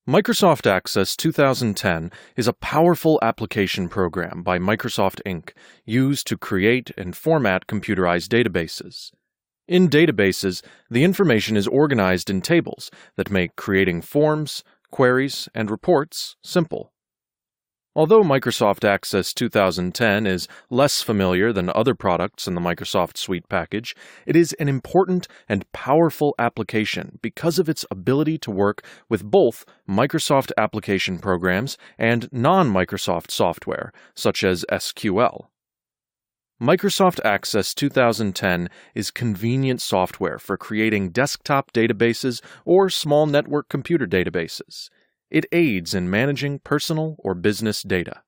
Microsoft Access 2010 is a powerful application program by Microsoft Inc. used to create and format computerized databases. In databases, the information is organized in tables that make creating forms, queries, and reports simple. Although Microsoft Access 2010 is less familiar than other products in the Microsoft Suite package, it is an important and powerful application because of its ability to work with both Microsoft application programs and non-Microsoft software, such as SQL. Microsoft Access 2010 is convenient software for creating desktop databases or small network computer databases. It aids in managing personal or business data.